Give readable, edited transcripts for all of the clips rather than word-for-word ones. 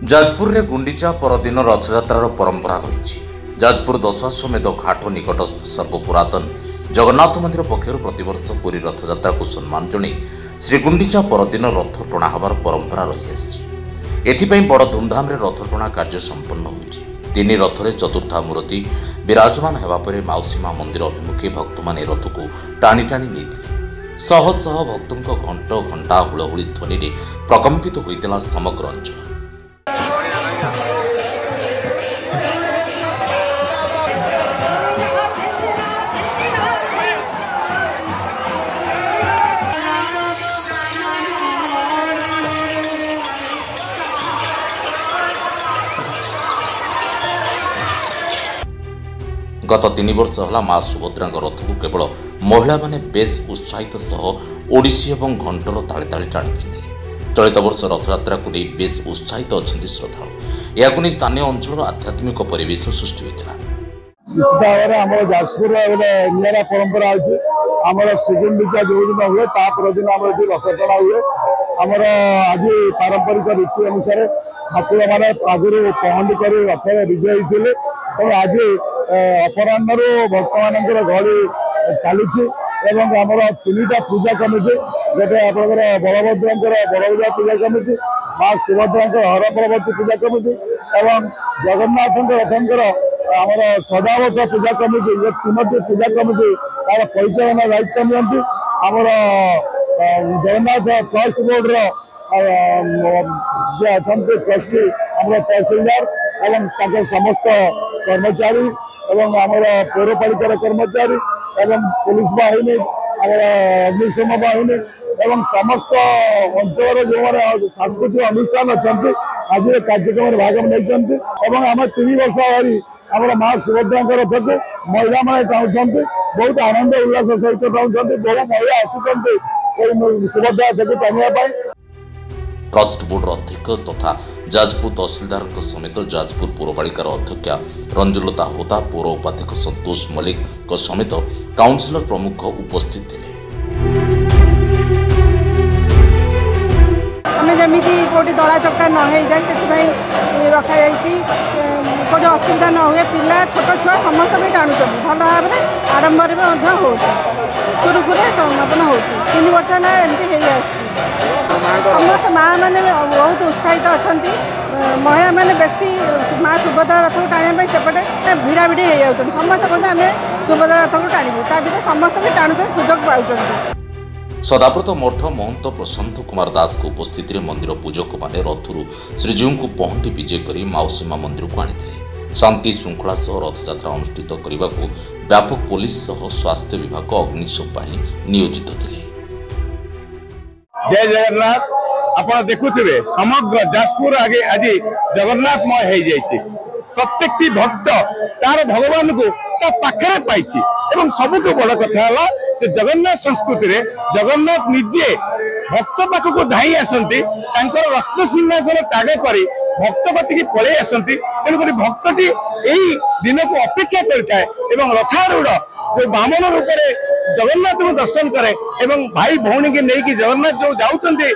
जाजपुर रे गुंडीचा परदिन रथयात्रार परंपरा रही। जाजपुर दशाश्वमेध घाट निकटस्थ सर्वपुरातन जगन्नाथ मंदिर पक्षर प्रतिवर्ष पुरी रथयात्रा को सम्मान जणै श्रीगुंडीचा परदिन रथ टणा हबार परंपरा रही। बड़ धूमधाम रे रथ टणा कार्य संपन्न होइछि। तीन रथरे चतुर्था मूर्ति विराजमान हेबा परे माउसीमा मंदिर अभिमुखे भक्त माने रथ को टाणी टाणी नेइथिले। शह शह भक्तों घंट घंटा हुलहुली ध्वनि रे प्रकंपित होइतिला समग्र अंचल। गत 3 वर्ष है माँ सुभद्रा रथ को केवल महिला माने बेस उत्साहित सह ओडिसी और घंटर ताले ताले टाणी। चलित वर्ष रथयात्रा को नहीं बेस उत्साहित अच्छा श्रद्धालु। या स्थानीय अंचल आध्यात्मिक परिवेश सृष्टि होता। निश्चित भाव में आम जाजपुर निरा परंपरा अच्छी। आम श्रीगुंडीचा जो दिन हुए दिन आम रथ टणा हुए। आमर आज पारंपरिक रीति अनुसार ठाकुर मैंने आगुरी पहंडी कर रथ विजय होते। तेणु आज अपराह भक्त मान गहली चलुची। आमर 3टा पूजा कमिटी गोटे आप बलभद्र बड़भजा पूजा कमिटी, माँ सुभद्रा हर परवर्ती पूजा कमिटी और जगन्नाथ रथंकर आमर सदावत पूजा कमिटी, ये 3टी पूजा कमिटी तार परिचालना दायित्व नियंती। आमर जगन्नाथ ट्रस्ट बोर्ड जे अच्छा ट्रस्टी आम तहसीलदार और समस्त कर्मचारी एवं आमर पौरपालिकार कर्मचारी एवं पुलिस बाहिनी अग्निशम बाहिनी एवं समस्त अंचल जो सांस्कृतिक अनुष्ठान अच्छा आज कार्यक्रम भाग नहीं। आम 3 वर्ष धरी आम माँ सुभद्रा रथ को महिला मैंने टाणुंट बहुत आनंद उल्लास सहित टाणुंट। बहु महिला आसुच्च सुभद्रा रथ को टाणिया। ट्रस्ट बोर्ड अध्यक्ष तथा जाजपुर तहसीलदार समेत जाजपुर पौरपालिकार अध्यक्षा रंजुलता होता, पौर उपाध्यक्ष संतोष मल्लिक समेत काउंसिलर प्रमुख उपस्थित थे। कौटी दला चक्का न हो जाए से रखा कौटे असुविधा न हुए। पिला छोट छुआ समस्त भी टाणुच भल भाव में आडम्बर हो सुरुखुरे समापन हो। 3 वर्ष है एमती समस्त माँ मैंने बहुत उत्साहित अच्छा। महिला मैंने बेसी माँ सुभद्रा रथ को टाणी सेपटे भिड़ा भिड़ी हो समस्त कहते आम सुभद्रा रथ को टाणु ता समस्त भी टाणुचे सुजोग पाँच। सदाव्रत मठ महंत प्रशांत कुमार दास को उपस्थिति में मंदिर पूजक माने रथरू श्रीजीव को पहंडी विजय कर माउसीमा मंदिर को आनी। शांति श्रृंखला सह रथयात्रा अनुष्ठित करने को व्यापक पुलिस सह स्वास्थ्य विभाग अग्निशम बाहिनी नियोजित थे। जय जगन्नाथ। आप देखुवे समग्र जाजपुर आगे आज जगन्नाथमय हो जाए। प्रत्येक भक्त तार भगवान को पाखे पाई। सबुठ बड़ कथा है जगन्नाथ संस्कृति रे जगन्नाथ निजे भक्त पाखक धाई आसती रत्न सिंहासन त्याग कर भक्त कति पलि आसती। तेणुक भक्तटी यही दिन को अपेक्षा करए। रथारूढ़ जो बामन रूप में जगन्नाथ को दर्शन करे एवं भाई भौणी की नहीं जगन्नाथ जो जाऊँगी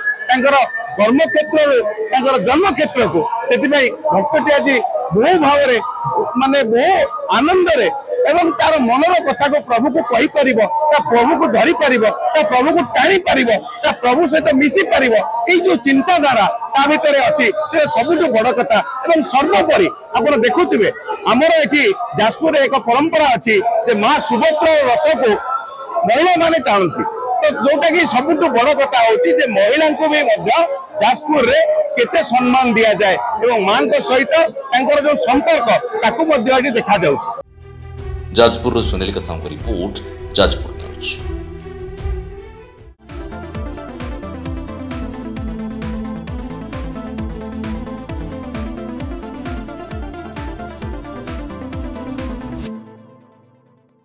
कर्म क्षेत्र जन्म क्षेत्र को से भक्तटी आज बहु भाव माने बहु आनंद एवं तार मनर कथा को प्रभु को कही पार, प्रभु को धरी पार, प्रभु को टाणी पार, प्रभु सहित मिसी पार। ये जो चिंताधारा ता भीतर अच्छी से सबुठ बड़ कथा। एवं सर्वोपरि आप देखुवे आमर ये जाजपुर एक परंपरा अच्छी माँ सुभद्रा रथ को महिला माने टाणती। तो जोटा कि सबुठ बड़ कथा हूँ महिला को भी जाजपुर रे केते सम्मान दि जाए एवं मां सहित जो संपर्क ताकू देखा जाउछि। जाजपुर सुनील का रिपोर्ट, जाजपुर न्यूज।